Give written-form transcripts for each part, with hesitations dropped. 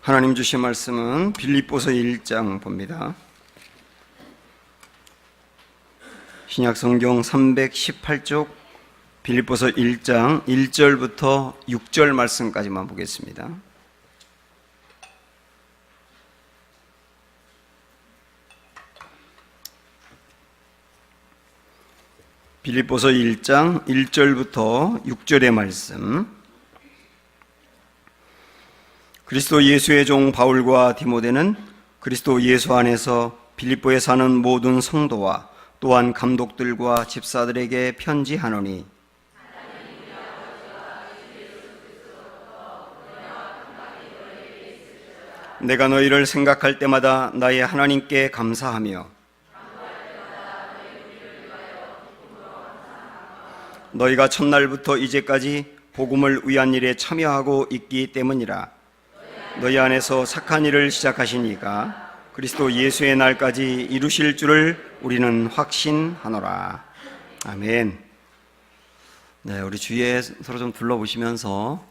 하나님 주신 말씀은 빌립보서 1장 봅니다. 신약성경 318쪽 빌립보서 1장 1절부터 6절 말씀까지만 보겠습니다. 빌립보서 1장 1절부터 6절의 말씀. 그리스도 예수의 종 바울과 디모데는 그리스도 예수 안에서 빌립보에 사는 모든 성도와 또한 감독들과 집사들에게 편지하노니, 내가 너희를 생각할 때마다 나의 하나님께 감사하며 너희가 첫날부터 이제까지 복음을 위한 일에 참여하고 있기 때문이라. 너희 안에서 착한 일을 시작하신 이가 그리스도 예수의 날까지 이루실 줄을 우리는 확신하노라. 아멘. 네, 우리 주위에 서로 좀 둘러보시면서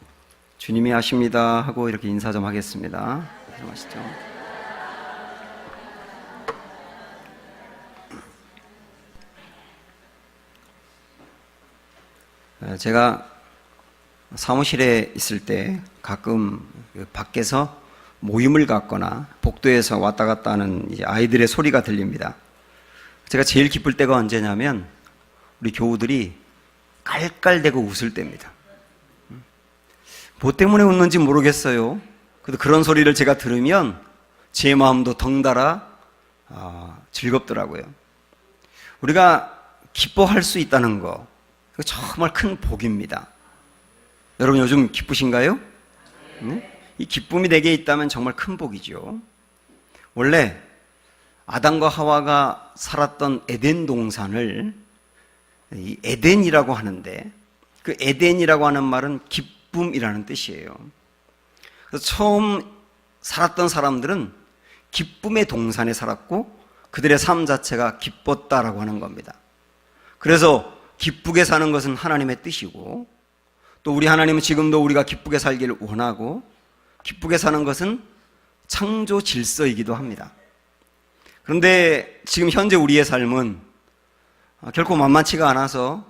주님이 하십니다 하고 이렇게 인사 좀 하겠습니다. 좀 하시죠. 제가 사무실에 있을 때 가끔 밖에서 모임을 갖거나 복도에서 왔다 갔다 하는 아이들의 소리가 들립니다. 제가 제일 기쁠 때가 언제냐면 우리 교우들이 깔깔대고 웃을 때입니다. 뭐 때문에 웃는지 모르겠어요. 그래도 그런 소리를 제가 들으면 제 마음도 덩달아 즐겁더라고요. 우리가 기뻐할 수 있다는 거, 정말 큰 복입니다. 여러분 요즘 기쁘신가요? 네? 이 기쁨이 내게 있다면 정말 큰 복이죠. 원래 아담과 하와가 살았던 에덴 동산을 이 에덴이라고 하는데, 그 에덴이라고 하는 말은 기쁨이라는 뜻이에요. 그래서 처음 살았던 사람들은 기쁨의 동산에 살았고 그들의 삶 자체가 기뻤다라고 하는 겁니다. 그래서 기쁘게 사는 것은 하나님의 뜻이고, 또 우리 하나님은 지금도 우리가 기쁘게 살기를 원하고, 기쁘게 사는 것은 창조 질서이기도 합니다. 그런데 지금 현재 우리의 삶은 결코 만만치가 않아서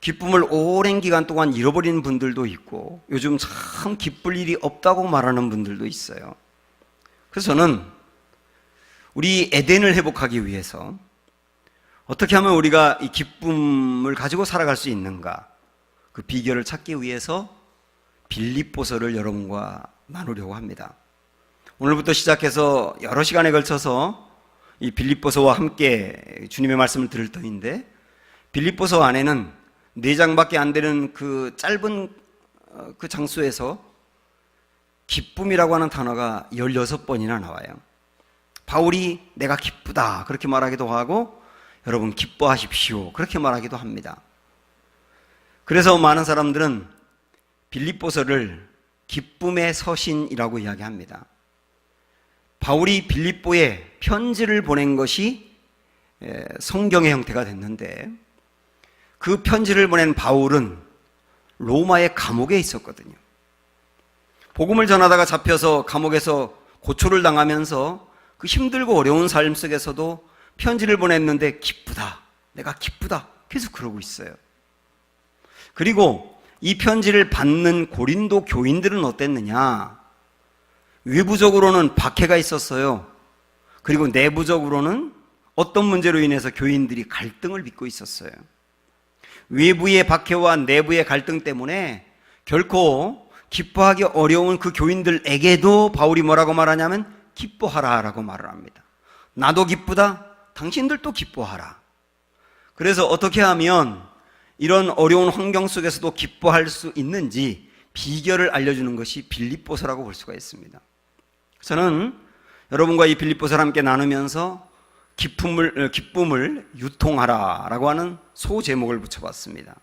기쁨을 오랜 기간 동안 잃어버리는 분들도 있고, 요즘 참 기쁠 일이 없다고 말하는 분들도 있어요. 그래서 저는 우리 에덴을 회복하기 위해서 어떻게 하면 우리가 이 기쁨을 가지고 살아갈 수 있는가, 그 비결을 찾기 위해서 빌립보서를 여러분과 나누려고 합니다. 오늘부터 시작해서 여러 시간에 걸쳐서 이 빌립보서와 함께 주님의 말씀을 들을 터인데, 빌립보서 안에는 4장밖에 안 되는 그 짧은 그 장소에서 기쁨이라고 하는 단어가 16번이나 나와요. 바울이 내가 기쁘다 그렇게 말하기도 하고, 여러분 기뻐하십시오 그렇게 말하기도 합니다. 그래서 많은 사람들은 빌립보서를 기쁨의 서신이라고 이야기합니다. 바울이 빌립보에 편지를 보낸 것이 성경의 형태가 됐는데, 그 편지를 보낸 바울은 로마의 감옥에 있었거든요. 복음을 전하다가 잡혀서 감옥에서 고초를 당하면서 그 힘들고 어려운 삶 속에서도 편지를 보냈는데 기쁘다, 내가 기쁘다 계속 그러고 있어요. 그리고 이 편지를 받는 고린도 교인들은 어땠느냐? 외부적으로는 박해가 있었어요. 그리고 내부적으로는 어떤 문제로 인해서 교인들이 갈등을 빚고 있었어요. 외부의 박해와 내부의 갈등 때문에 결코 기뻐하기 어려운 그 교인들에게도 바울이 뭐라고 말하냐면 기뻐하라 라고 말을 합니다. 나도 기쁘다, 당신들도 기뻐하라. 그래서 어떻게 하면 이런 어려운 환경 속에서도 기뻐할 수 있는지 비결을 알려주는 것이 빌립보서라고 볼 수가 있습니다. 저는 여러분과 이 빌립보서를 함께 나누면서 기쁨을 유통하라 라고 하는 소제목을 붙여봤습니다.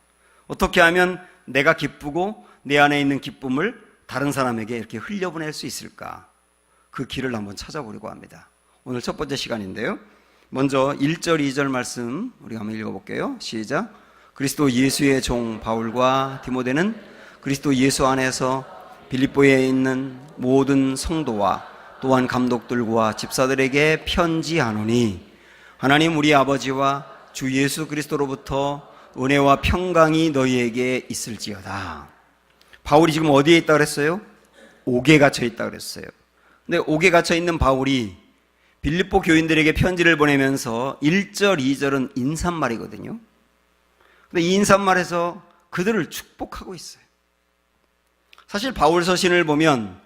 어떻게 하면 내가 기쁘고 내 안에 있는 기쁨을 다른 사람에게 이렇게 흘려보낼 수 있을까, 그 길을 한번 찾아보려고 합니다. 오늘 첫 번째 시간인데요, 먼저 1절 2절 말씀 우리가 한번 읽어볼게요. 시작. 그리스도 예수의 종 바울과 디모데는 그리스도 예수 안에서 빌립보에 있는 모든 성도와 또한 감독들과 집사들에게 편지하노니 하나님 우리 아버지와 주 예수 그리스도로부터 은혜와 평강이 너희에게 있을지어다. 바울이 지금 어디에 있다 그랬어요? 옥에 갇혀 있다 그랬어요. 근데 옥에 갇혀 있는 바울이 빌립보 교인들에게 편지를 보내면서 1절, 2절은 인사말이거든요. 근데 이 인사말에서 그들을 축복하고 있어요. 사실 바울 서신을 보면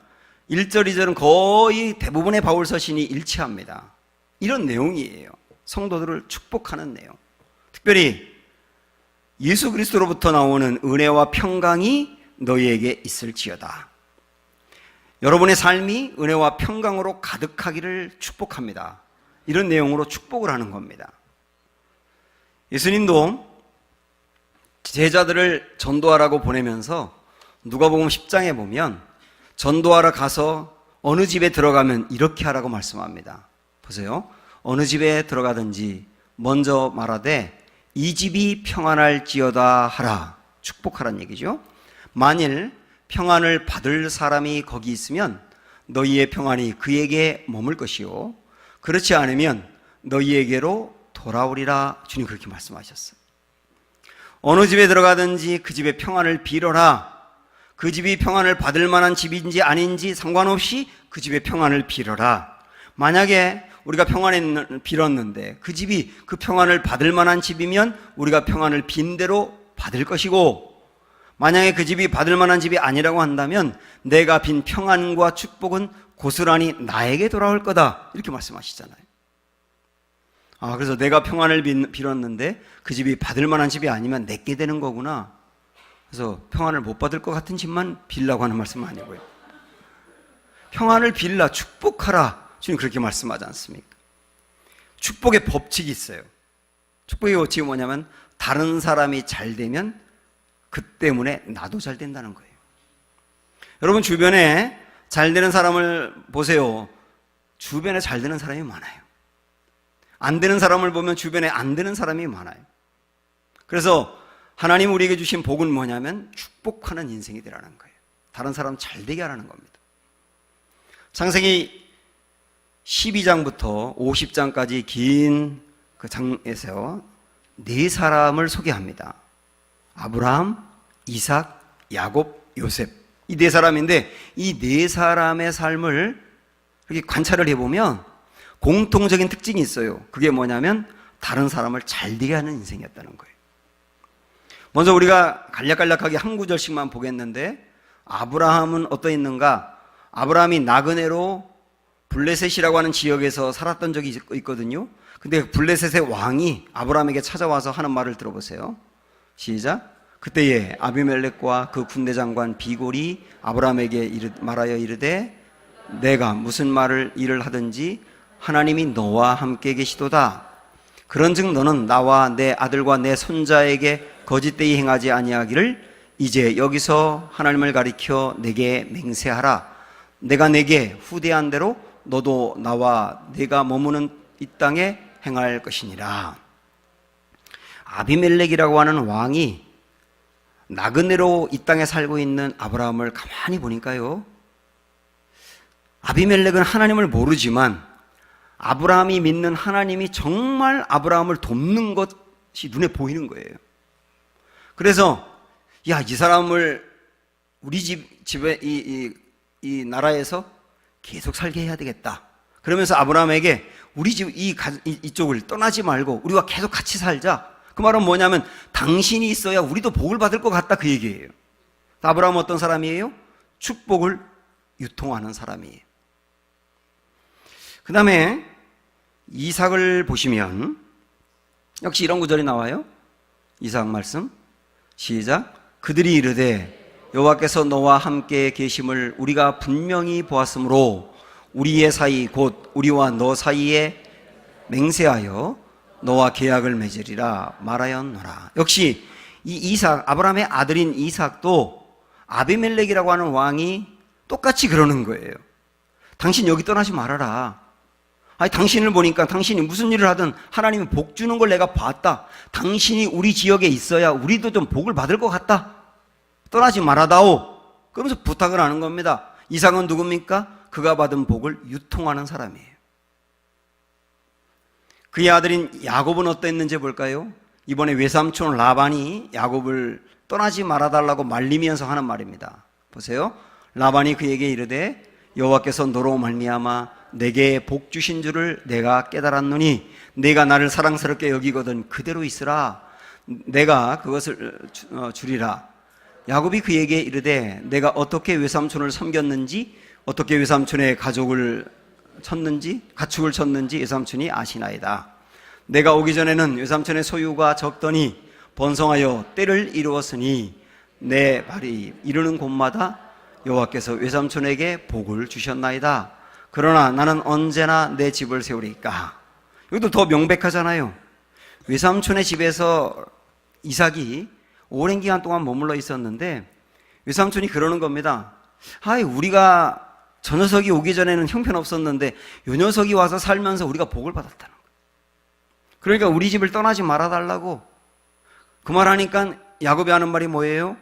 1절, 2절은 거의 대부분의 바울 서신이 일치합니다. 이런 내용이에요. 성도들을 축복하는 내용. 특별히 예수 그리스도로부터 나오는 은혜와 평강이 너희에게 있을지어다. 여러분의 삶이 은혜와 평강으로 가득하기를 축복합니다. 이런 내용으로 축복을 하는 겁니다. 예수님도 제자들을 전도하라고 보내면서 누가복음 10장에 보면 전도하러 가서 어느 집에 들어가면 이렇게 하라고 말씀합니다. 보세요. 어느 집에 들어가든지 먼저 말하되 이 집이 평안할지어다 하라. 축복하라는 얘기죠. 만일 평안을 받을 사람이 거기 있으면 너희의 평안이 그에게 머물 것이요 그렇지 않으면 너희에게로 돌아오리라. 주님 그렇게 말씀하셨어요. 어느 집에 들어가든지 그 집의 평안을 빌어라. 그 집이 평안을 받을 만한 집인지 아닌지 상관없이 그 집의 평안을 빌어라. 만약에 우리가 평안을 빌었는데 그 집이 그 평안을 받을 만한 집이면 우리가 평안을 빈 대로 받을 것이고, 만약에 그 집이 받을 만한 집이 아니라고 한다면 내가 빈 평안과 축복은 고스란히 나에게 돌아올 거다. 이렇게 말씀하시잖아요. 그래서 내가 평안을 빌었는데 그 집이 받을 만한 집이 아니면 내게 되는 거구나. 그래서 평안을 못 받을 것 같은 집만 빌라고 하는 말씀은 아니고요. 평안을 빌라, 축복하라. 주님 그렇게 말씀하지 않습니까? 축복의 법칙이 있어요. 축복의 법칙이 뭐냐면 다른 사람이 잘 되면 그 때문에 나도 잘 된다는 거예요. 여러분 주변에 잘 되는 사람을 보세요. 주변에 잘 되는 사람이 많아요. 안 되는 사람을 보면 주변에 안 되는 사람이 많아요. 그래서 하나님 우리에게 주신 복은 뭐냐면 축복하는 인생이 되라는 거예요. 다른 사람 잘 되게 하라는 겁니다. 창세기 12장부터 50장까지 긴 그 장에서 네 사람을 소개합니다. 아브라함, 이삭, 야곱, 요셉. 이 네 사람인데 이 네 사람의 삶을 이렇게 관찰을 해보면 공통적인 특징이 있어요. 그게 뭐냐면 다른 사람을 잘 되게 하는 인생이었다는 거예요. 먼저 우리가 간략간략하게 한 구절씩만 보겠는데 아브라함은 어떠했는가? 아브라함이 나그네로 블레셋이라고 하는 지역에서 살았던 적이 있거든요. 근데 블레셋의 왕이 아브라함에게 찾아와서 하는 말을 들어보세요. 시작. 그때에 아비멜렉과 그 군대 장관 비골이 아브라함에게 말하여 이르되 내가 무슨 일을 하든지 하나님이 너와 함께 계시도다. 그런즉 너는 나와 내 아들과 내 손자에게 거짓되이 행하지 아니하기를 이제 여기서 하나님을 가리켜 내게 맹세하라. 내가 내게 후대한 대로 너도 나와 내가 머무는 이 땅에 행할 것이니라. 아비멜렉이라고 하는 왕이 나그네로 이 땅에 살고 있는 아브라함을 가만히 보니까요, 아비멜렉은 하나님을 모르지만 아브라함이 믿는 하나님이 정말 아브라함을 돕는 것이 눈에 보이는 거예요. 그래서 이 사람을 우리 집에 이 나라에서 계속 살게 해야 되겠다. 그러면서 아브라함에게 우리 집 이쪽을 떠나지 말고 우리와 계속 같이 살자. 그 말은 뭐냐면 당신이 있어야 우리도 복을 받을 것 같다, 그 얘기예요. 아브라함은 어떤 사람이에요? 축복을 유통하는 사람이에요. 그 다음에 이삭을 보시면 역시 이런 구절이 나와요. 이삭 말씀 시작. 그들이 이르되 여호와께서 너와 함께 계심을 우리가 분명히 보았으므로 우리의 사이 곧 우리와 너 사이에 맹세하여 너와 계약을 맺으리라 말하였노라. 역시 이 이삭, 아브라함의 아들인 이삭도 아비멜렉이라고 하는 왕이 똑같이 그러는 거예요. 당신 여기 떠나지 말아라. 당신을 보니까 당신이 무슨 일을 하든 하나님이 복 주는 걸 내가 봤다. 당신이 우리 지역에 있어야 우리도 좀 복을 받을 것 같다. 떠나지 말아다오. 그러면서 부탁을 하는 겁니다. 이삭은 누굽니까? 그가 받은 복을 유통하는 사람이에요. 그의 아들인 야곱은 어땠는지 볼까요? 이번에 외삼촌 라반이 야곱을 떠나지 말아달라고 말리면서 하는 말입니다. 보세요. 라반이 그에게 이르되 여호와께서 너로 말미암아 내게 복 주신 줄을 내가 깨달았노니 내가 나를 사랑스럽게 여기거든 그대로 있으라. 내가 그것을 주리라. 야곱이 그에게 이르되 내가 어떻게 외삼촌을 섬겼는지 어떻게 외삼촌의 가축을 쳤는지 외삼촌이 아시나이다. 내가 오기 전에는 외삼촌의 소유가 적더니 번성하여 때를 이루었으니 내 발이 이르는 곳마다 여호와께서 외삼촌에게 복을 주셨나이다. 그러나 나는 언제나 내 집을 세우리까. 이것도 더 명백하잖아요. 외삼촌의 집에서 이삭이 오랜 기간 동안 머물러 있었는데 외삼촌이 그러는 겁니다. 우리가 저 녀석이 오기 전에는 형편없었는데 요 녀석이 와서 살면서 우리가 복을 받았다는 거예요. 그러니까 우리 집을 떠나지 말아달라고. 그 말하니까 야곱이 하는 말이 뭐예요?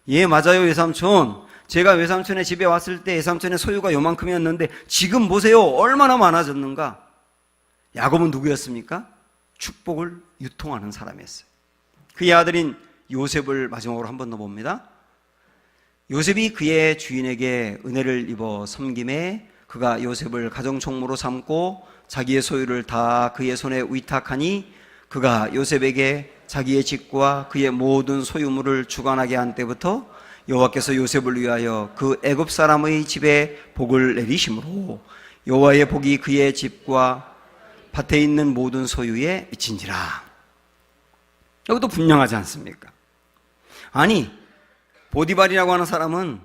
예, 맞아요, 외삼촌. 제가 외삼촌의 집에 왔을 때 외삼촌의 소유가 요만큼이었는데 지금 보세요, 얼마나 많아졌는가. 야곱은 누구였습니까? 축복을 유통하는 사람이었어요. 그의 아들인 요셉을 마지막으로 한 번 더 봅니다. 요셉이 그의 주인에게 은혜를 입어 섬김에 그가 요셉을 가정총무로 삼고 자기의 소유를 다 그의 손에 위탁하니 그가 요셉에게 자기의 집과 그의 모든 소유물을 주관하게 한 때부터 여호와께서 요셉을 위하여 그 애굽 사람의 집에 복을 내리심으로 여호와의 복이 그의 집과 밭에 있는 모든 소유에 미친지라. 여기도 분명하지 않습니까? 아니, 보디발이라고 하는 사람은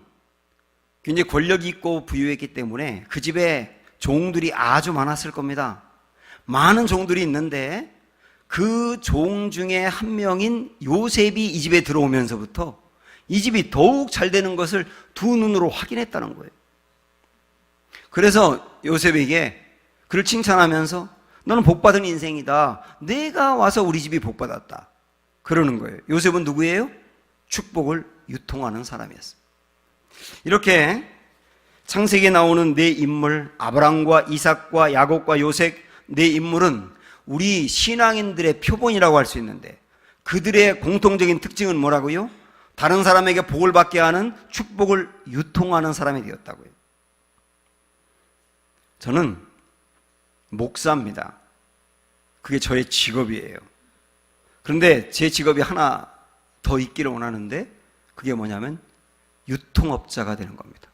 굉장히 권력이 있고 부유했기 때문에 그 집에 종들이 아주 많았을 겁니다. 많은 종들이 있는데 그 종 중에 한 명인 요셉이 이 집에 들어오면서부터 이 집이 더욱 잘 되는 것을 두 눈으로 확인했다는 거예요. 그래서 요셉에게 그를 칭찬하면서 너는 복받은 인생이다. 내가 와서 우리 집이 복받았다. 그러는 거예요. 요셉은 누구예요? 축복을 유통하는 사람이었어요. 이렇게 창세기에 나오는 네 인물, 아브람과 이삭과 야곱과 요셉 네 인물은 우리 신앙인들의 표본이라고 할 수 있는데 그들의 공통적인 특징은 뭐라고요? 다른 사람에게 복을 받게 하는 축복을 유통하는 사람이 되었다고요. 저는 목사입니다. 그게 저의 직업이에요. 그런데 제 직업이 하나 더 있기를 원하는데 그게 뭐냐면 유통업자가 되는 겁니다.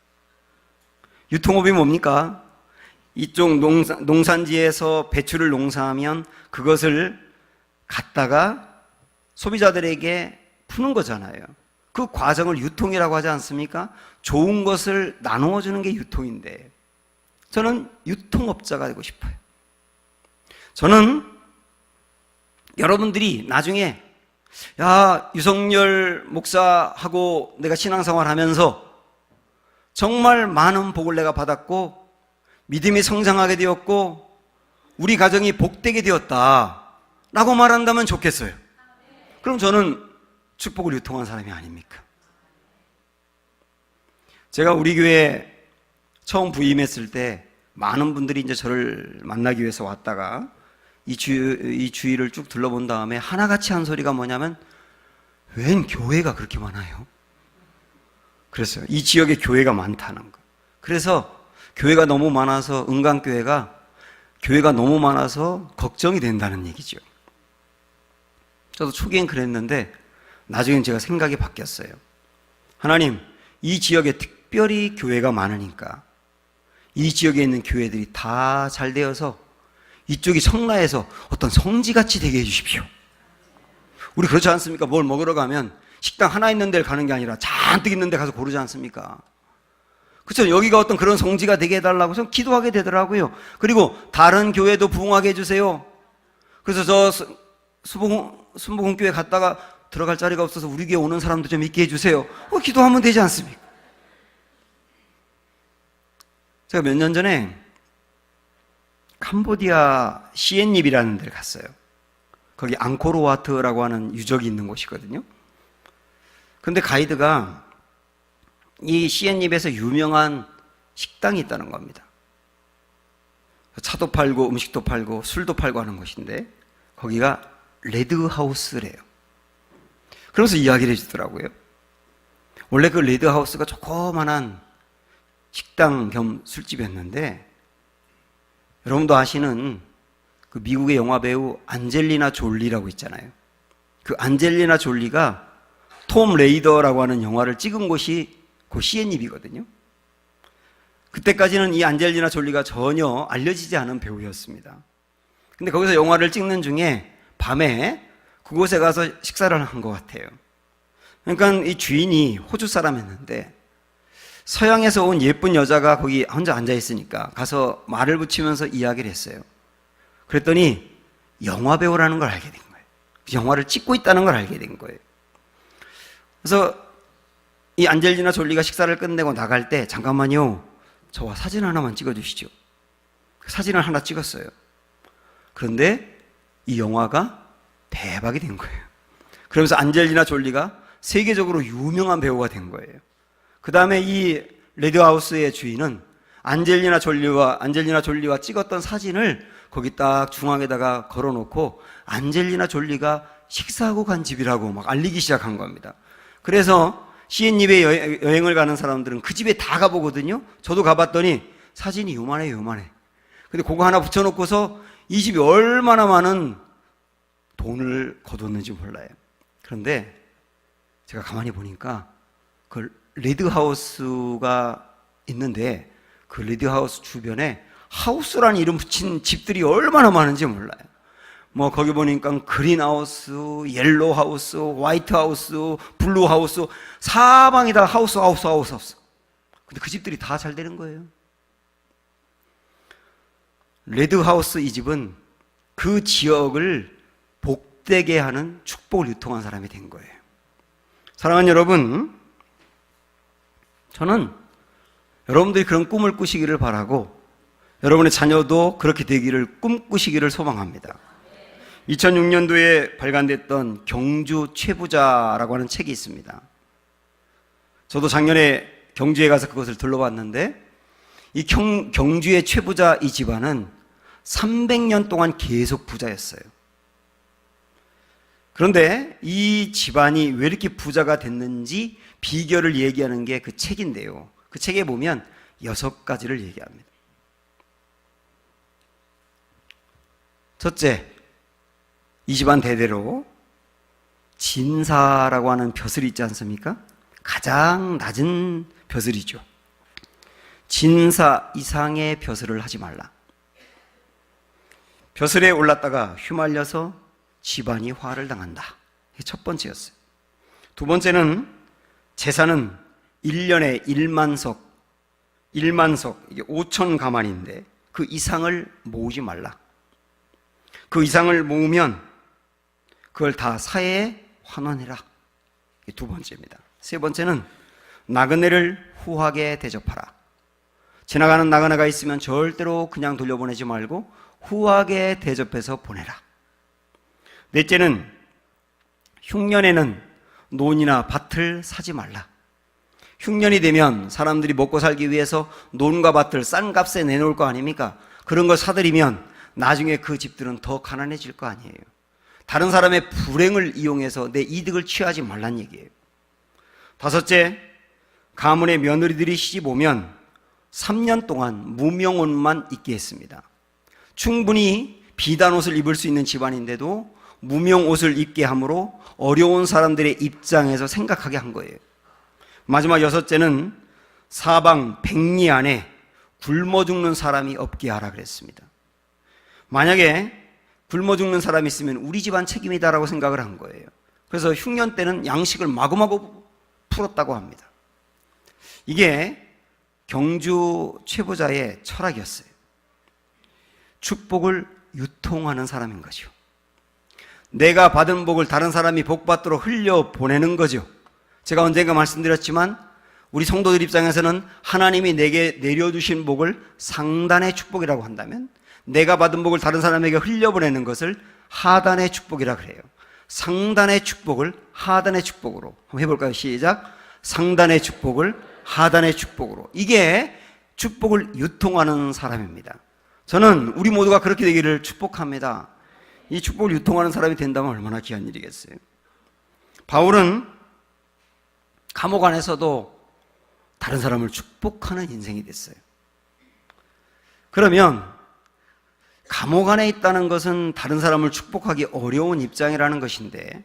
유통업이 뭡니까? 이쪽 농산지에서 배추를 농사하면 그것을 갖다가 소비자들에게 푸는 거잖아요. 그 과정을 유통이라고 하지 않습니까? 좋은 것을 나누어 주는 게 유통인데 저는 유통업자가 되고 싶어요. 저는 여러분들이 나중에 유석열 목사하고 내가 신앙생활 하면서 정말 많은 복을 내가 받았고 믿음이 성장하게 되었고 우리 가정이 복되게 되었다 라고 말한다면 좋겠어요. 그럼 저는 축복을 유통한 사람이 아닙니까? 제가 우리 교회에 처음 부임했을 때 많은 분들이 이제 저를 만나기 위해서 왔다가 이 주위를 쭉 둘러본 다음에 하나같이 한 소리가 뭐냐면 웬 교회가 그렇게 많아요? 그랬어요. 이 지역에 교회가 많다는 거. 그래서 교회가 너무 많아서 교회가 너무 많아서 걱정이 된다는 얘기죠. 저도 초기엔 그랬는데 나중엔 제가 생각이 바뀌었어요. 하나님, 이 지역에 특별히 교회가 많으니까 이 지역에 있는 교회들이 다 잘 되어서 이쪽이 성나에서 어떤 성지같이 되게 해주십시오. 우리 그렇지 않습니까? 뭘 먹으러 가면 식당 하나 있는 데를 가는 게 아니라 잔뜩 있는 데 가서 고르지 않습니까? 그렇죠? 여기가 어떤 그런 성지가 되게 해달라고 해서 기도하게 되더라고요. 그리고 다른 교회도 부흥하게 해주세요. 그래서 저 순복음교회 갔다가 들어갈 자리가 없어서 우리 교회 오는 사람도 좀 있게 해주세요. 기도하면 되지 않습니까? 제가 몇 년 전에 캄보디아 시엔립이라는 데를 갔어요. 거기 앙코르와트라고 하는 유적이 있는 곳이거든요. 근데 가이드가 이 시엔립에서 유명한 식당이 있다는 겁니다. 차도 팔고 음식도 팔고 술도 팔고 하는 곳인데 거기가 레드하우스래요. 그러면서 이야기를 해주더라고요. 원래 그 레드하우스가 조그만한 식당 겸 술집이었는데, 여러분도 아시는 그 미국의 영화배우 안젤리나 졸리라고 있잖아요. 그 안젤리나 졸리가 톰 레이더라고 하는 영화를 찍은 곳이 그 시엔립이거든요. 그때까지는 이 안젤리나 졸리가 전혀 알려지지 않은 배우였습니다. 근데 거기서 영화를 찍는 중에 밤에 그곳에 가서 식사를 한 것 같아요. 그러니까 이 주인이 호주 사람이었는데 서양에서 온 예쁜 여자가 거기 혼자 앉아 있으니까 가서 말을 붙이면서 이야기를 했어요. 그랬더니 영화 배우라는 걸 알게 된 거예요. 영화를 찍고 있다는 걸 알게 된 거예요. 그래서 이 안젤리나 졸리가 식사를 끝내고 나갈 때 잠깐만요, 저와 사진 하나만 찍어주시죠. 그 사진을 하나 찍었어요. 그런데 이 영화가 대박이 된 거예요. 그러면서 안젤리나 졸리가 세계적으로 유명한 배우가 된 거예요. 그 다음에 이 레드하우스의 주인은 안젤리나 졸리와 찍었던 사진을 거기 딱 중앙에다가 걸어놓고 안젤리나 졸리가 식사하고 간 집이라고 막 알리기 시작한 겁니다. 그래서 시엔립에 여행을 가는 사람들은 그 집에 다 가보거든요. 저도 가봤더니 사진이 요만해. 근데 그거 하나 붙여놓고서 이 집이 얼마나 많은 돈을 거뒀는지 몰라요. 그런데 제가 가만히 보니까 그 레드하우스가 있는데 그 레드하우스 주변에 하우스라는 이름 붙인 집들이 얼마나 많은지 몰라요. 뭐 거기 보니까 그린하우스, 옐로우하우스, 화이트하우스, 블루하우스, 사방이 다 하우스. 근데 그 집들이 다 잘 되는 거예요. 레드하우스 이 집은 그 지역을 복되게 하는 축복을 유통한 사람이 된 거예요. 사랑하는 여러분, 저는 여러분들이 그런 꿈을 꾸시기를 바라고 여러분의 자녀도 그렇게 되기를 꿈꾸시기를 소망합니다. 2006년도에 발간됐던 경주 최부자라고 하는 책이 있습니다. 저도 작년에 경주에 가서 그것을 둘러봤는데 이 경주의 최부자 이 집안은 300년 동안 계속 부자였어요. 그런데 이 집안이 왜 이렇게 부자가 됐는지 비결을 얘기하는 게 그 책인데요. 그 책에 보면 6가지를 얘기합니다. 첫째, 이 집안 대대로 진사라고 하는 벼슬이 있지 않습니까? 가장 낮은 벼슬이죠. 진사 이상의 벼슬을 하지 말라. 벼슬에 올랐다가 휘말려서 집안이 화를 당한다. 이게 첫 번째였어요. 두 번째는 제사는 1년에 1만석, 이게 5천 가만인데 그 이상을 모으지 말라. 그 이상을 모으면 그걸 다 사회에 환원해라. 이게 두 번째입니다. 세 번째는 나그네를 후하게 대접하라. 지나가는 나그네가 있으면 절대로 그냥 돌려보내지 말고 후하게 대접해서 보내라. 넷째는 흉년에는 논이나 밭을 사지 말라. 흉년이 되면 사람들이 먹고 살기 위해서 논과 밭을 싼 값에 내놓을 거 아닙니까? 그런 걸 사들이면 나중에 그 집들은 더 가난해질 거 아니에요. 다른 사람의 불행을 이용해서 내 이득을 취하지 말란 얘기예요. 다섯째, 가문의 며느리들이 시집 오면 3년 동안 무명옷만 입게 했습니다. 충분히 비단 옷을 입을 수 있는 집안인데도 무명옷을 입게 함으로 어려운 사람들의 입장에서 생각하게 한 거예요. 마지막 여섯째는 사방 백리 안에 굶어 죽는 사람이 없게 하라 그랬습니다. 만약에 굶어 죽는 사람이 있으면 우리 집안 책임이다라고 생각을 한 거예요. 그래서 흉년 때는 양식을 마구마구 풀었다고 합니다. 이게 경주 최부자의 철학이었어요. 축복을 유통하는 사람인 거죠. 내가 받은 복을 다른 사람이 복받도록 흘려보내는 거죠. 제가 언젠가 말씀드렸지만 우리 성도들 입장에서는 하나님이 내게 내려주신 복을 상단의 축복이라고 한다면 내가 받은 복을 다른 사람에게 흘려보내는 것을 하단의 축복이라 그래요. 상단의 축복을 하단의 축복으로 한번 해볼까요? 시작. 상단의 축복을 하단의 축복으로. 이게 축복을 유통하는 사람입니다. 저는 우리 모두가 그렇게 되기를 축복합니다. 이 축복을 유통하는 사람이 된다면 얼마나 귀한 일이겠어요. 바울은 감옥 안에서도 다른 사람을 축복하는 인생이 됐어요. 그러면 감옥 안에 있다는 것은 다른 사람을 축복하기 어려운 입장이라는 것인데,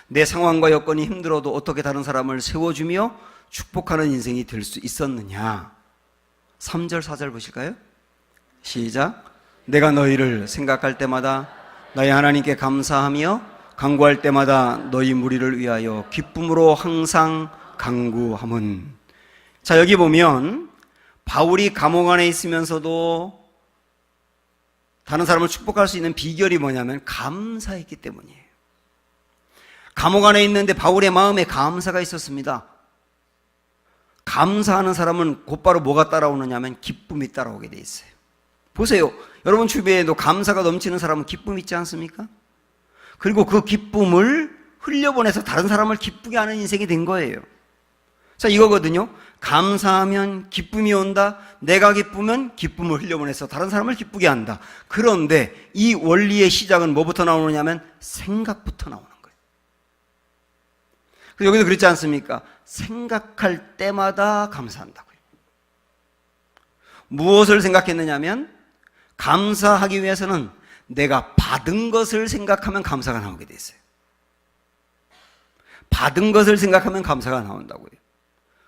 내 상황과 여건이 힘들어도 어떻게 다른 사람을 세워주며 축복하는 인생이 될 수 있었느냐. 3절 4절 보실까요? 시작. 내가 너희를 생각할 때마다 너희 하나님께 감사하며 간구할 때마다 너희 무리를 위하여 기쁨으로 항상 간구함은. 자, 여기 보면 바울이 감옥 안에 있으면서도 다른 사람을 축복할 수 있는 비결이 뭐냐면 감사했기 때문이에요. 감옥 안에 있는데 바울의 마음에 감사가 있었습니다. 감사하는 사람은 곧바로 뭐가 따라오느냐면 기쁨이 따라오게 돼 있어요. 보세요. 여러분 주변에도 감사가 넘치는 사람은 기쁨이 있지 않습니까? 그리고 그 기쁨을 흘려보내서 다른 사람을 기쁘게 하는 인생이 된 거예요. 자, 이거거든요. 감사하면 기쁨이 온다. 내가 기쁘면 기쁨을 흘려보내서 다른 사람을 기쁘게 한다. 그런데 이 원리의 시작은 뭐부터 나오느냐면 생각부터 나오는 거예요. 그래서 여기도 그렇지 않습니까? 생각할 때마다 감사한다고요. 무엇을 생각했느냐면 감사하기 위해서는 내가 받은 것을 생각하면 감사가 나오게 돼 있어요. 받은 것을 생각하면 감사가 나온다고요.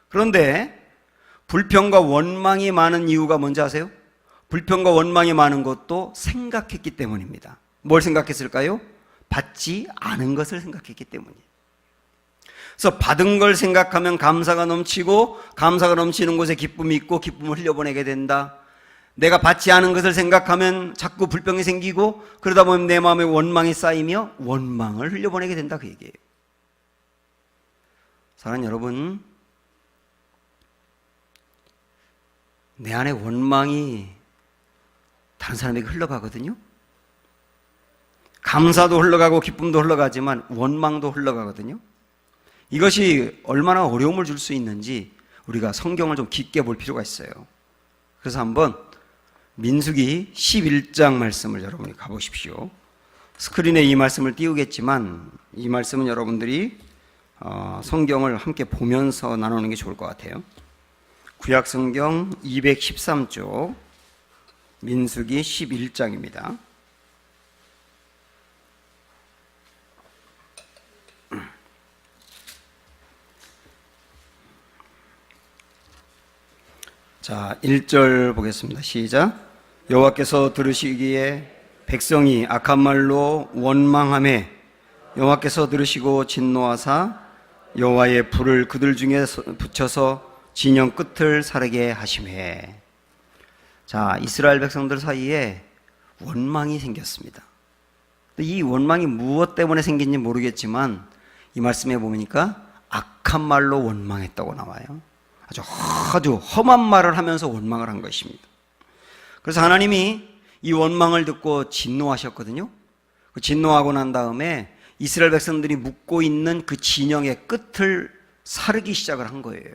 그런데 불평과 원망이 많은 이유가 뭔지 아세요? 불평과 원망이 많은 것도 생각했기 때문입니다. 뭘 생각했을까요? 받지 않은 것을 생각했기 때문이에요. 그래서 받은 걸 생각하면 감사가 넘치고, 감사가 넘치는 곳에 기쁨이 있고 기쁨을 흘려보내게 된다. 내가 받지 않은 것을 생각하면 자꾸 불평이 생기고, 그러다 보면 내 마음에 원망이 쌓이며 원망을 흘려보내게 된다, 그 얘기예요. 사랑하는 여러분, 내 안에 원망이 다른 사람에게 흘러가거든요. 감사도 흘러가고 기쁨도 흘러가지만 원망도 흘러가거든요. 이것이 얼마나 어려움을 줄 수 있는지 우리가 성경을 좀 깊게 볼 필요가 있어요. 그래서 한번 민수기 11장 말씀을 여러분이 가보십시오. 스크린에 이 말씀을 띄우겠지만 이 말씀은 여러분들이 성경을 함께 보면서 나누는 게 좋을 것 같아요. 구약성경 213쪽 민수기 11장입니다. 자, 1절 보겠습니다. 시작. 여호와께서 들으시기에 백성이 악한 말로 원망하매 여호와께서 들으시고 진노하사 여호와의 불을 그들 중에 붙여서 진영 끝을 사르게 하심에. 자, 이스라엘 백성들 사이에 원망이 생겼습니다. 이 원망이 무엇 때문에 생긴지 모르겠지만 이 말씀에 보니까 악한 말로 원망했다고 나와요. 아주 험한 말을 하면서 원망을 한 것입니다. 그래서 하나님이 이 원망을 듣고 진노하셨거든요. 진노하고 난 다음에 이스라엘 백성들이 묵고 있는 그 진영의 끝을 사르기 시작을 한 거예요.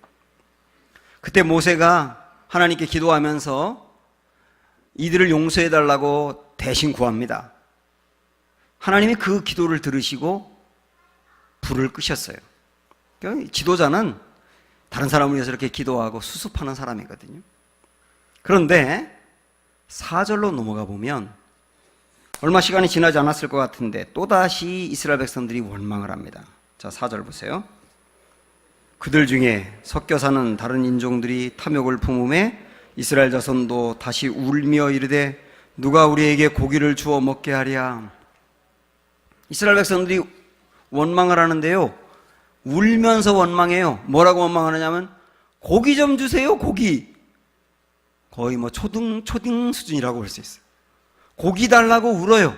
그때 모세가 하나님께 기도하면서 이들을 용서해 달라고 대신 구합니다. 하나님이 그 기도를 들으시고 불을 끄셨어요. 그러니까 지도자는 다른 사람을 위해서 이렇게 기도하고 수습하는 사람이거든요. 그런데 4절로 넘어가 보면 얼마 시간이 지나지 않았을 것 같은데 또다시 이스라엘 백성들이 원망을 합니다. 자, 4절 보세요. 그들 중에 섞여 사는 다른 인종들이 탐욕을 품음에 이스라엘 자손도 다시 울며 이르되 누가 우리에게 고기를 주어 먹게 하랴. 이스라엘 백성들이 원망을 하는데요, 울면서 원망해요. 뭐라고 원망하느냐면 고기 좀 주세요, 고기. 거의 뭐 초등 수준이라고 볼 수 있어요. 고기 달라고 울어요.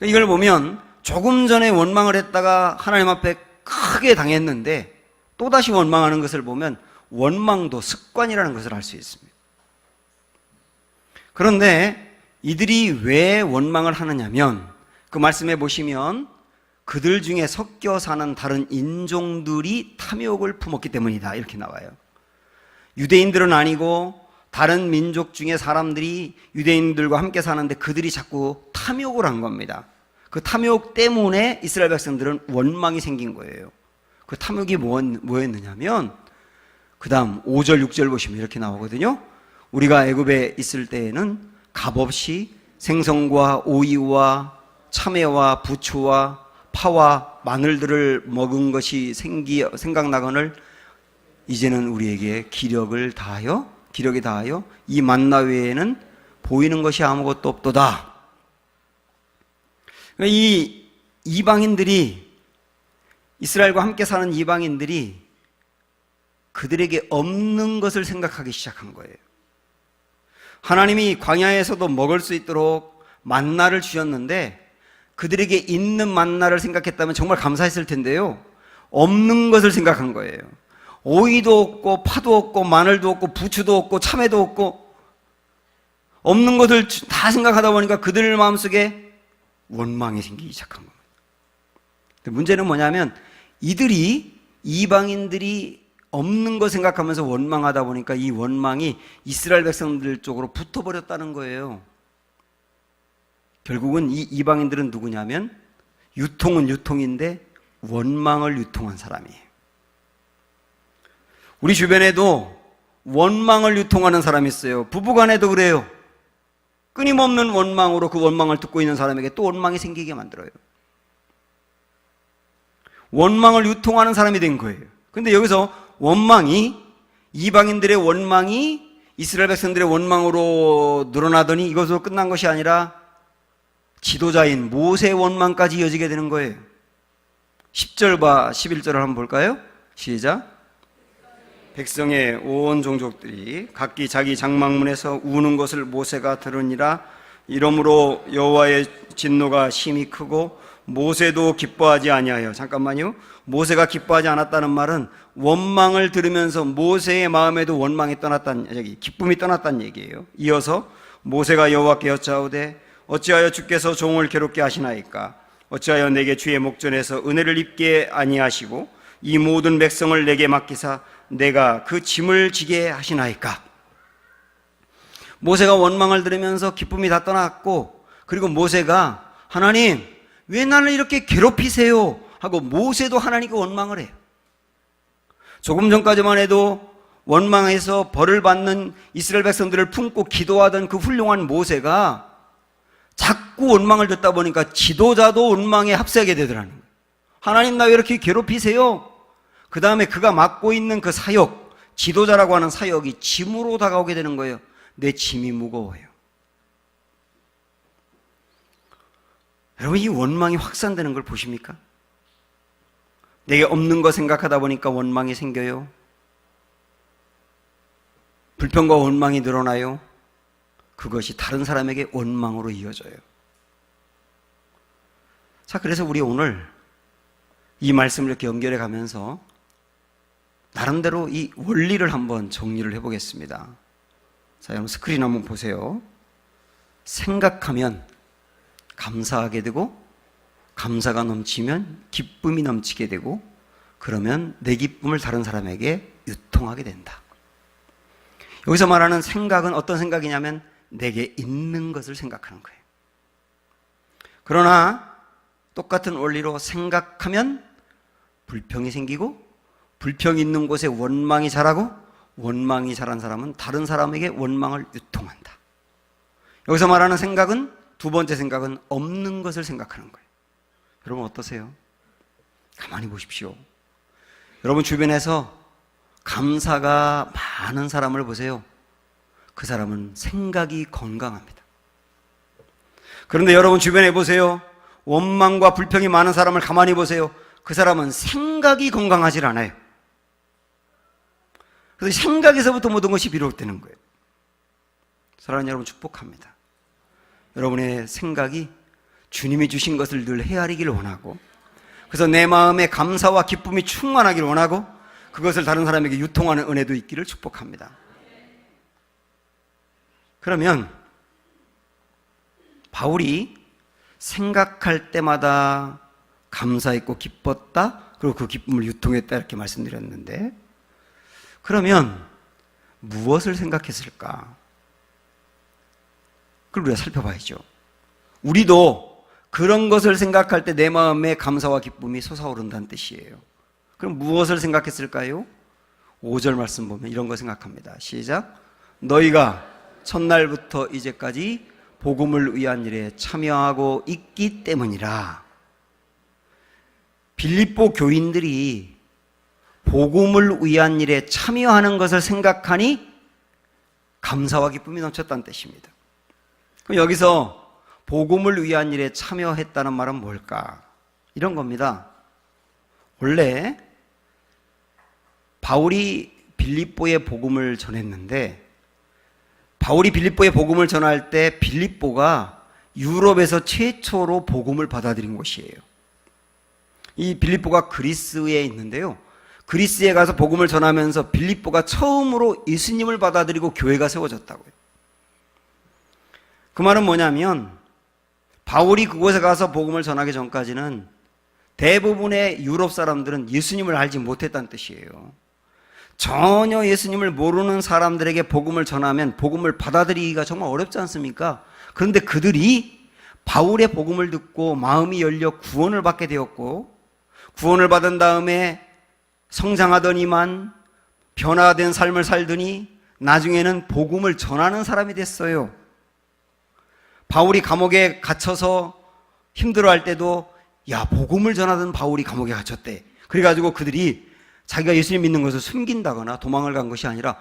이걸 보면 조금 전에 원망을 했다가 하나님 앞에 크게 당했는데 또다시 원망하는 것을 보면 원망도 습관이라는 것을 알 수 있습니다. 그런데 이들이 왜 원망을 하느냐면 그 말씀에 보시면 그들 중에 섞여 사는 다른 인종들이 탐욕을 품었기 때문이다. 이렇게 나와요. 유대인들은 아니고 다른 민족 중에 사람들이 유대인들과 함께 사는데 그들이 자꾸 탐욕을 한 겁니다. 그 탐욕 때문에 이스라엘 백성들은 원망이 생긴 거예요. 그 탐욕이 뭐였느냐면 그 다음 5절 6절 보시면 이렇게 나오거든요. 우리가 애굽에 있을 때에는 값없이 생선과 오이와 참외와 부추와 파와 마늘들을 먹은 것이 생각나거늘 이제는 우리에게 기력이 다하여 이 만나 외에는 보이는 것이 아무것도 없도다. 이 이방인들이, 이스라엘과 함께 사는 이방인들이 그들에게 없는 것을 생각하기 시작한 거예요. 하나님이 광야에서도 먹을 수 있도록 만나를 주셨는데 그들에게 있는 만나를 생각했다면 정말 감사했을 텐데요. 없는 것을 생각한 거예요. 오이도 없고 파도 없고 마늘도 없고 부추도 없고 참외도 없고 없는 것을 다 생각하다 보니까 그들 마음속에 원망이 생기기 시작한 겁니다. 문제는 뭐냐면 이방인들이 없는 거 생각하면서 원망하다 보니까 이 원망이 이스라엘 백성들 쪽으로 붙어버렸다는 거예요. 결국은 이 이방인들은 누구냐면 유통은 유통인데 원망을 유통한 사람이에요. 우리 주변에도 원망을 유통하는 사람이 있어요. 부부간에도 그래요. 끊임없는 원망으로 그 원망을 듣고 있는 사람에게 또 원망이 생기게 만들어요. 원망을 유통하는 사람이 된 거예요. 근데 여기서 이방인들의 원망이 이스라엘 백성들의 원망으로 늘어나더니 이것으로 끝난 것이 아니라 지도자인 모세의 원망까지 이어지게 되는 거예요. 10절과 11절을 한번 볼까요? 시작. 백성의 온 종족들이 각기 자기 장막문에서 우는 것을 모세가 들으니라. 이러므로 여호와의 진노가 심히 크고 모세도 기뻐하지 아니하여. 잠깐만요. 모세가 기뻐하지 않았다는 말은 원망을 들으면서 모세의 마음에도 기쁨이 떠났다는 얘기예요. 이어서 모세가 여호와께 여짜오되 어찌하여 주께서 종을 괴롭게 하시나이까? 어찌하여 내게 주의 목전에서 은혜를 입게 아니하시고 이 모든 백성을 내게 맡기사 내가 그 짐을 지게 하시나이까? 모세가 원망을 들으면서 기쁨이 다 떠났고, 그리고 모세가 하나님 왜 나를 이렇게 괴롭히세요? 하고 모세도 하나님께 원망을 해요. 조금 전까지만 해도 원망해서 벌을 받는 이스라엘 백성들을 품고 기도하던 그 훌륭한 모세가 자꾸 원망을 듣다 보니까 지도자도 원망에 합세하게 되더라는 거예요. 하나님 나 왜 이렇게 괴롭히세요? 그 다음에 그가 맡고 있는 그 사역, 지도자라고 하는 사역이 짐으로 다가오게 되는 거예요. 내 짐이 무거워요. 여러분, 이 원망이 확산되는 걸 보십니까? 내게 없는 거 생각하다 보니까 원망이 생겨요. 불평과 원망이 늘어나요. 그것이 다른 사람에게 원망으로 이어져요. 자, 그래서 우리 오늘 이 말씀을 이렇게 연결해 가면서 나름대로 이 원리를 한번 정리를 해보겠습니다. 자, 여러분 스크린 한번 보세요. 생각하면 감사하게 되고, 감사가 넘치면 기쁨이 넘치게 되고, 그러면 내 기쁨을 다른 사람에게 유통하게 된다. 여기서 말하는 생각은 어떤 생각이냐면 내게 있는 것을 생각하는 거예요. 그러나 똑같은 원리로 생각하면 불평이 생기고, 불평이 있는 곳에 원망이 자라고, 원망이 자란 사람은 다른 사람에게 원망을 유통한다. 여기서 말하는 생각은, 두 번째 생각은 없는 것을 생각하는 거예요. 여러분 어떠세요? 가만히 보십시오. 여러분 주변에서 감사가 많은 사람을 보세요. 그 사람은 생각이 건강합니다. 그런데 여러분 주변에 보세요. 원망과 불평이 많은 사람을 가만히 보세요. 그 사람은 생각이 건강하지 않아요. 그래서 생각에서부터 모든 것이 비롯되는 거예요. 사랑하는 여러분, 축복합니다. 여러분의 생각이 주님이 주신 것을 늘 헤아리기를 원하고, 그래서 내 마음에 감사와 기쁨이 충만하기를 원하고, 그것을 다른 사람에게 유통하는 은혜도 있기를 축복합니다. 그러면 바울이 생각할 때마다 감사했고 기뻤다. 그리고 그 기쁨을 유통했다. 이렇게 말씀드렸는데, 그러면 무엇을 생각했을까? 그걸 우리가 살펴봐야죠. 우리도 그런 것을 생각할 때 내 마음에 감사와 기쁨이 솟아오른다는 뜻이에요. 그럼 무엇을 생각했을까요? 5절 말씀 보면 이런 거 생각합니다. 시작. 너희가 첫날부터 이제까지 복음을 위한 일에 참여하고 있기 때문이라. 빌립보 교인들이 복음을 위한 일에 참여하는 것을 생각하니 감사와 기쁨이 넘쳤다는 뜻입니다. 그럼 여기서 복음을 위한 일에 참여했다는 말은 뭘까? 이런 겁니다. 원래 바울이 빌립보에 복음을 전했는데, 바울이 빌립보에 복음을 전할 때 빌립보가 유럽에서 최초로 복음을 받아들인 곳이에요. 이 빌립보가 그리스에 있는데요, 그리스에 가서 복음을 전하면서 빌립보가 처음으로 예수님을 받아들이고 교회가 세워졌다고요. 그 말은 뭐냐면, 바울이 그곳에 가서 복음을 전하기 전까지는 대부분의 유럽 사람들은 예수님을 알지 못했다는 뜻이에요. 전혀 예수님을 모르는 사람들에게 복음을 전하면 복음을 받아들이기가 정말 어렵지 않습니까? 그런데 그들이 바울의 복음을 듣고 마음이 열려 구원을 받게 되었고, 구원을 받은 다음에 성장하더니만 변화된 삶을 살더니 나중에는 복음을 전하는 사람이 됐어요. 바울이 감옥에 갇혀서 힘들어할 때도 야, 복음을 전하던 바울이 감옥에 갇혔대. 그래가지고 그들이 자기가 예수님 믿는 것을 숨긴다거나 도망을 간 것이 아니라,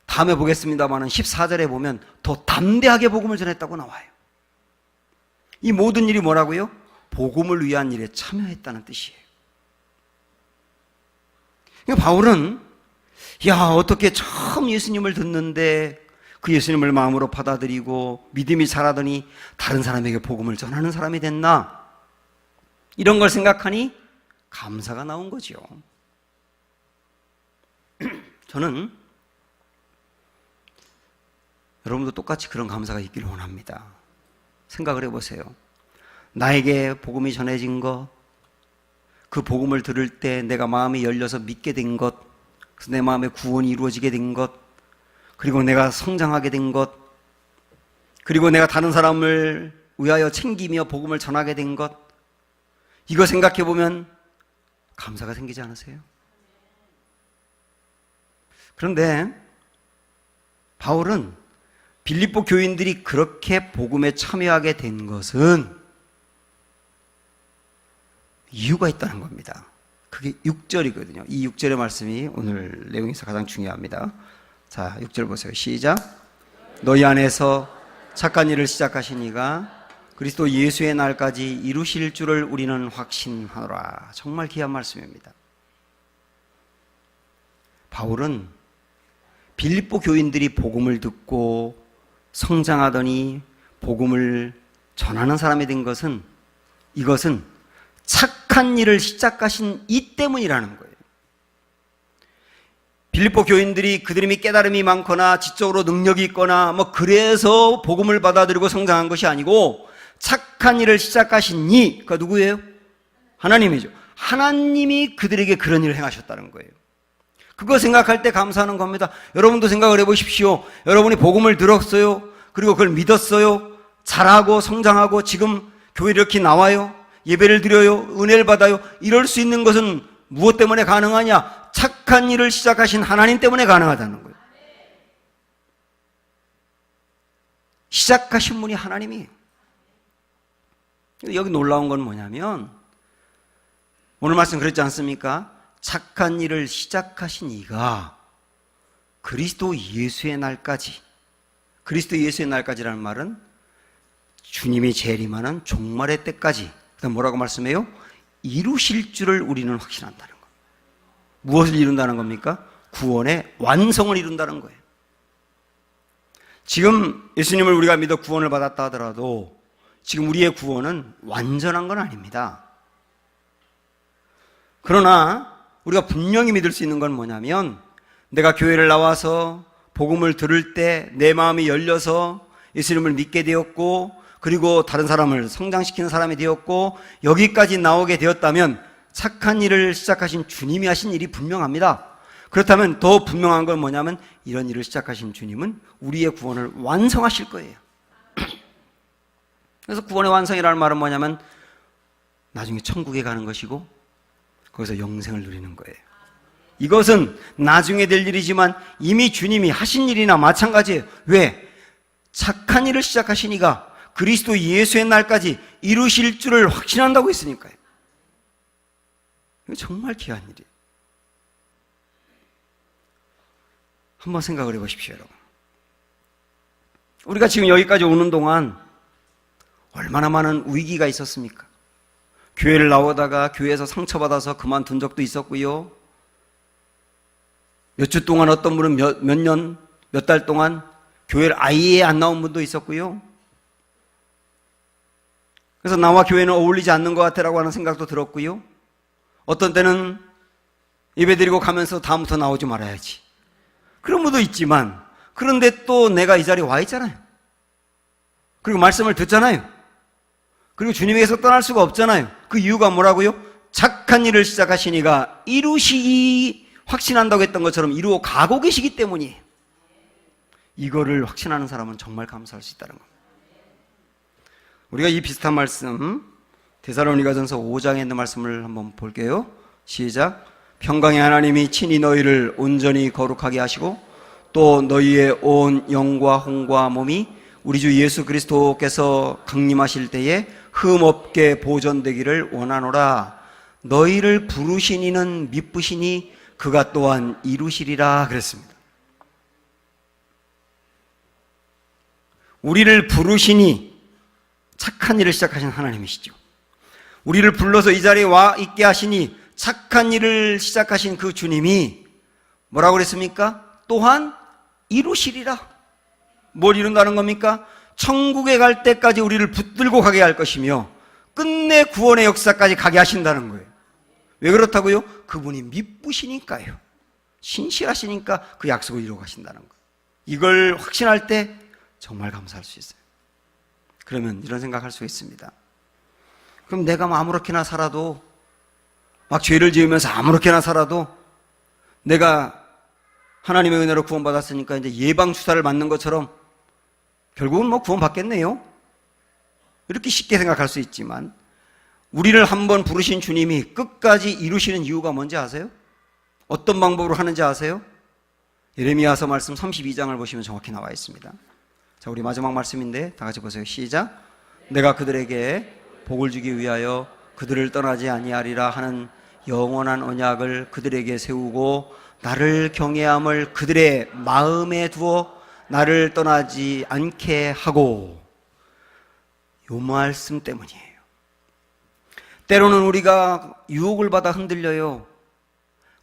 다음에 보겠습니다마는 14절에 보면 더 담대하게 복음을 전했다고 나와요. 이 모든 일이 뭐라고요? 복음을 위한 일에 참여했다는 뜻이에요. 그러니까 바울은 야, 어떻게 처음 예수님을 듣는데 그 예수님을 마음으로 받아들이고 믿음이 자라더니 다른 사람에게 복음을 전하는 사람이 됐나? 이런 걸 생각하니 감사가 나온 거죠. 저는 여러분도 똑같이 그런 감사가 있기를 원합니다. 생각을 해보세요. 나에게 복음이 전해진 것, 그 복음을 들을 때 내가 마음이 열려서 믿게 된 것, 그래서 내 마음에 구원이 이루어지게 된 것, 그리고 내가 성장하게 된 것, 그리고 내가 다른 사람을 위하여 챙기며 복음을 전하게 된 것, 이거 생각해 보면 감사가 생기지 않으세요? 그런데 바울은 빌립보 교인들이 그렇게 복음에 참여하게 된 것은 이유가 있다는 겁니다. 그게 6절이거든요. 이 6절의 말씀이 오늘 내용에서 가장 중요합니다. 자, 6절 보세요. 시작. 너희 안에서 착한 일을 시작하신 이가 그리스도 예수의 날까지 이루실 줄을 우리는 확신하노라. 정말 귀한 말씀입니다. 바울은 빌립보 교인들이 복음을 듣고 성장하더니 복음을 전하는 사람이 된 것은, 이것은 착한 일을 시작하신 이 때문이라는 거예요. 빌립보 교인들이 그들이 깨달음이 많거나 지적으로 능력이 있거나 그래서 복음을 받아들이고 성장한 것이 아니고, 착한 일을 시작하신 이가 누구예요? 하나님이죠. 하나님이 그들에게 그런 일을 행하셨다는 거예요. 그거 생각할 때 감사하는 겁니다. 여러분도 생각을 해보십시오. 여러분이 복음을 들었어요. 그리고 그걸 믿었어요. 잘하고 성장하고 지금 교회에 이렇게 나와요. 예배를 드려요. 은혜를 받아요. 이럴 수 있는 것은 무엇 때문에 가능하냐? 착한 일을 시작하신 하나님 때문에 가능하다는 거예요. 시작하신 분이 하나님이에요. 여기 놀라운 건 뭐냐면, 오늘 말씀 그랬지 않습니까? 착한 일을 시작하신 이가 그리스도 예수의 날까지, 그리스도 예수의 날까지라는 말은 주님이 재림하는 종말의 때까지, 그다음 뭐라고 말씀해요? 이루실 줄을 우리는 확신한다는 거예요. 무엇을 이룬다는 겁니까? 구원의 완성을 이룬다는 거예요. 지금 예수님을 우리가 믿어 구원을 받았다 하더라도 지금 우리의 구원은 완전한 건 아닙니다. 그러나 우리가 분명히 믿을 수 있는 건 뭐냐면, 내가 교회를 나와서 복음을 들을 때 내 마음이 열려서 예수님을 믿게 되었고, 그리고 다른 사람을 성장시키는 사람이 되었고 여기까지 나오게 되었다면 착한 일을 시작하신 주님이 하신 일이 분명합니다. 그렇다면 더 분명한 건 뭐냐면 이런 일을 시작하신 주님은 우리의 구원을 완성하실 거예요. 그래서 구원의 완성이라는 말은 뭐냐면 나중에 천국에 가는 것이고 거기서 영생을 누리는 거예요. 이것은 나중에 될 일이지만 이미 주님이 하신 일이나 마찬가지예요. 왜? 착한 일을 시작하신 이가 그리스도 예수의 날까지 이루실 줄을 확신한다고 했으니까요. 이거 정말 귀한 일이에요. 한번 생각을 해보십시오, 여러분. 우리가 지금 여기까지 오는 동안 얼마나 많은 위기가 있었습니까? 교회를 나오다가 교회에서 상처받아서 그만둔 적도 있었고요. 몇 주 동안 어떤 분은 몇 달 동안 교회를 아예 안 나온 분도 있었고요. 그래서 나와 교회는 어울리지 않는 것 같아라고 하는 생각도 들었고요. 어떤 때는 예배드리고 가면서 다음부터 나오지 말아야지. 그런 분도 있지만 그런데 또 내가 이 자리에 와 있잖아요. 그리고 말씀을 듣잖아요. 그리고 주님에게서 떠날 수가 없잖아요. 그 이유가 뭐라고요? 착한 일을 시작하신 이가 이루시기 확신한다고 했던 것처럼 이루어 가고 계시기 때문이에요. 이거를 확신하는 사람은 정말 감사할 수 있다는 겁니다. 우리가 이 비슷한 말씀 데살로니가전서 5장에 있는 말씀을 한번 볼게요. 시작. 평강의 하나님이 친히 너희를 온전히 거룩하게 하시고 또 너희의 온 영과 혼과 몸이 우리 주 예수 그리스도께서 강림하실 때에 흠없게 보존되기를 원하노라. 너희를 부르신 이는 미쁘시니 그가 또한 이루시리라 그랬습니다. 우리를 부르시니 착한 일을 시작하신 하나님이시죠. 우리를 불러서 이 자리에 와 있게 하시니 착한 일을 시작하신 그 주님이 뭐라고 그랬습니까? 또한 이루시리라. 뭘 이룬다는 겁니까? 천국에 갈 때까지 우리를 붙들고 가게 할 것이며 끝내 구원의 역사까지 가게 하신다는 거예요. 왜 그렇다고요? 그분이 미쁘시니까요. 신실하시니까 그 약속을 이루어 가신다는 거예요. 이걸 확신할 때 정말 감사할 수 있어요. 그러면 이런 생각할 수 있습니다. 그럼 내가 아무렇게나 살아도 막 죄를 지으면서 아무렇게나 살아도 내가 하나님의 은혜로 구원받았으니까 이제 예방주사를 맞는 것처럼 결국은 뭐 구원받겠네요. 이렇게 쉽게 생각할 수 있지만 우리를 한번 부르신 주님이 끝까지 이루시는 이유가 뭔지 아세요? 어떤 방법으로 하는지 아세요? 예레미야서 말씀 32장을 보시면 정확히 나와 있습니다. 자, 우리 마지막 말씀인데 다 같이 보세요. 시작. 내가 그들에게 복을 주기 위하여 그들을 떠나지 아니하리라 하는 영원한 언약을 그들에게 세우고 나를 경외함을 그들의 마음에 두어 나를 떠나지 않게 하고. 요 말씀 때문이에요. 때로는 우리가 유혹을 받아 흔들려요.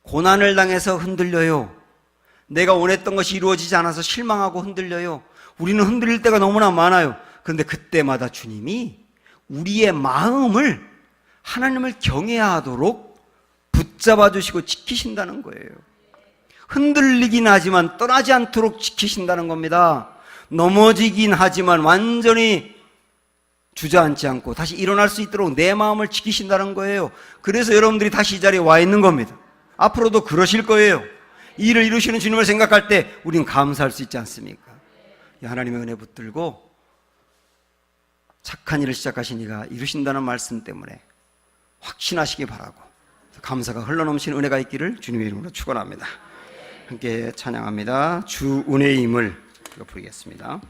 고난을 당해서 흔들려요. 내가 원했던 것이 이루어지지 않아서 실망하고 흔들려요. 우리는 흔들릴 때가 너무나 많아요. 그런데 그때마다 주님이 우리의 마음을 하나님을 경외하도록 붙잡아 주시고 지키신다는 거예요. 흔들리긴 하지만 떠나지 않도록 지키신다는 겁니다. 넘어지긴 하지만 완전히 주저앉지 않고 다시 일어날 수 있도록 내 마음을 지키신다는 거예요. 그래서 여러분들이 다시 이 자리에 와 있는 겁니다. 앞으로도 그러실 거예요. 이 일을 이루시는 주님을 생각할 때 우린 감사할 수 있지 않습니까? 하나님의 은혜 붙들고 착한 일을 시작하신 이가 이루신다는 말씀 때문에 확신하시기 바라고 감사가 흘러넘치는 은혜가 있기를 주님의 이름으로 축원합니다. 함께 찬양합니다. 주 은혜의 힘을 부르겠습니다.